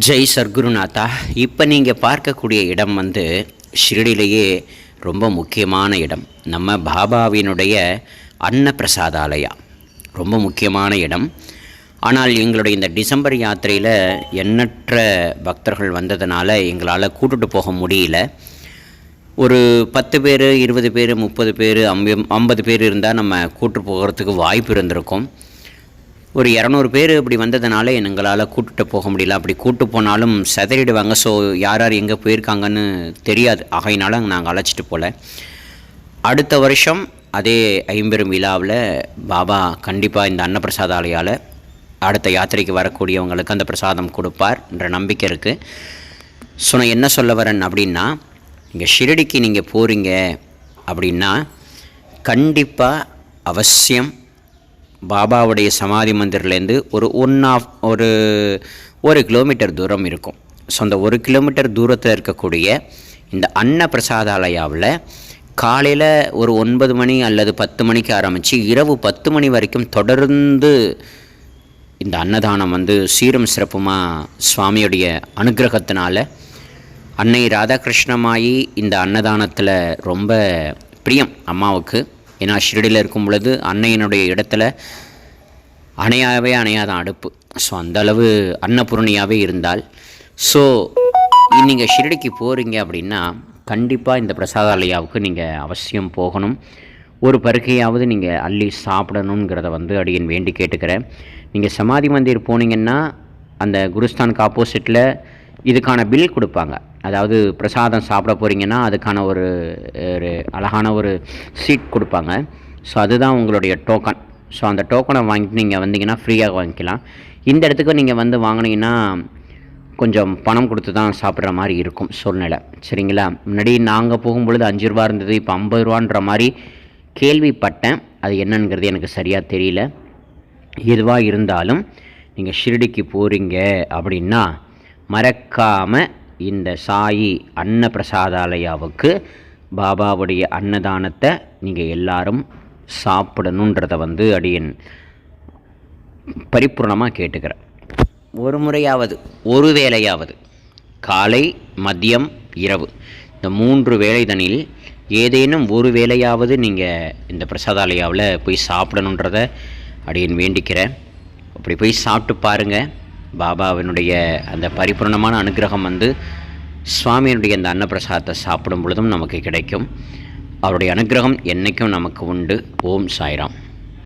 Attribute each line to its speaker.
Speaker 1: ஜெய் சர்க்குருநாதா. இப்போ நீங்கள் பார்க்கக்கூடிய இடம் ஷிரடியிலேயே ரொம்ப முக்கியமான இடம். நம்ம பாபாவினுடைய அன்னப்பிரசாதாலயா ரொம்ப முக்கியமான இடம். ஆனால் எங்களுடைய இந்த டிசம்பர் யாத்திரையில் எண்ணற்ற பக்தர்கள் வந்ததுனால எங்களால் கூட்டுட்டு போக முடியல. ஒரு 10 பேர் 20 பேர் 30 பேர் 50 பேர் இருந்தால் நம்ம கூட்டு போகிறதுக்கு வாய்ப்பு இருந்திருக்கும். ஒரு 200 பேர் இப்படி வந்ததுனால எங்களால் கூட்டுட்டு போக முடியல. அப்படி கூட்டு போனாலும் சிதறிடுவாங்க. ஸோ யார் யார் எங்கே போயிருக்காங்கன்னு தெரியாது. ஆகையினால நாங்கள் அழைச்சிட்டு போகல. அடுத்த வருஷம் அதே ஐம்பெரும் விழாவில் பாபா கண்டிப்பாக இந்த அன்னப்பிரசாதாலயால் அடுத்த யாத்திரைக்கு வரக்கூடியவங்களுக்கு அந்த பிரசாதம் கொடுப்பார் என்ற நம்பிக்கை இருக்குது. ஸோ நான் என்ன சொல்ல வரேன் அப்படின்னா, இங்கே ஷிரடிக்கு நீங்கள் போகிறீங்க அப்படின்னா கண்டிப்பாக அவசியம் பாபாவுடைய சமாதி மந்திரிலேருந்து ஒரு கிலோமீட்டர் தூரம் இருக்கும். ஸோ அந்த 1 கிலோமீட்டர் தூரத்தில் இருக்கக்கூடிய இந்த அன்னப்பிரசாதாலயாவில் காலையில் ஒரு 9 மணி அல்லது 10 மணிக்கு ஆரம்பித்து இரவு 10 மணி வரைக்கும் தொடர்ந்து இந்த அன்னதானம் சீரும் சிறப்புமாக சுவாமியுடைய அனுகிரகத்தினால அன்னை ராதாகிருஷ்ணமாயி இந்த அன்னதானத்தில் ரொம்ப பிரியம் அம்மாவுக்கு. ஏன்னா ஷிரடியில் இருக்கும் பொழுது அன்னையினுடைய இடத்துல அணையாத அடுப்பு. ஸோ அந்தளவு அன்னபூர்ணியாகவே இருந்தால். ஸோ நீங்கள் ஷிரடிக்கு போகிறீங்க அப்படின்னா கண்டிப்பாக இந்த பிரசாதாலயாவுக்கு நீங்கள் அவசியம் போகணும். ஒரு பருக்கையாவது நீங்கள் அள்ளி சாப்பிடணுங்கிறத அடியேன் வேண்டி கேட்டுக்கிறேன். நீங்கள் சமாதி மந்திர் போனீங்கன்னா அந்த குருஸ்தானுக்கு ஆப்போசிட்டில் இதுக்கான பில் கொடுப்பாங்க. அதாவது பிரசாதம் சாப்பிட போகிறீங்கன்னா அதுக்கான ஒரு அழகான ஒரு சீட் கொடுப்பாங்க. ஸோ அதுதான் உங்களுடைய டோக்கன். ஸோ அந்த டோக்கனை வாங்கிட்டு நீங்கள் வந்தீங்கன்னா ஃப்ரீயாக வாங்கிக்கலாம். இந்த இடத்துக்கு நீங்கள் வாங்கினீங்கன்னா கொஞ்சம் பணம் கொடுத்து தான் சாப்பிட்ற மாதிரி இருக்கும் சூழ்நிலை. சரிங்களா? முன்னாடி நாங்கள் போகும்பொழுது 5 ரூபா இருந்தது, இப்போ 50 ரூபான்ற மாதிரி கேள்விப்பட்டேன். அது என்னங்கிறது எனக்கு சரியாக தெரியல. எதுவாக இருந்தாலும் நீங்கள் ஷிரடிக்கு போகிறீங்க அப்படின்னா மறக்காமல் இந்த சாயி அன்னப்பிரசாதாலயாவுக்கு பாபாவுடைய அன்னதானத்தை நீங்கள் எல்லாரும் சாப்பிடணுன்றதை அடியேன் பரிபூர்ணமாக கேட்டுக்கிறேன். ஒரு முறையாவது ஒரு வேளையாவது காலை மதியம் இரவு இந்த 3 வேளைதனில் ஏதேனும் ஒரு வேளையாவது நீங்கள் இந்த பிரசாதாலயாவில் போய் சாப்பிடணுன்றதை அடியேன் வேண்டிக்கிறேன். அப்படி போய் சாப்பிட்டு பாருங்கள். பாபாவினுடைய அந்த பரிபூர்ணமான அனுகிரகம் சுவாமியினுடைய அந்த அன்னப்பிரசாதத்தை சாப்பிடும் பொழுதும் நமக்கு கிடைக்கும். அவருடைய அனுகிரகம் என்றைக்கும் நமக்கு உண்டு. ஓம் சாய்ராம்.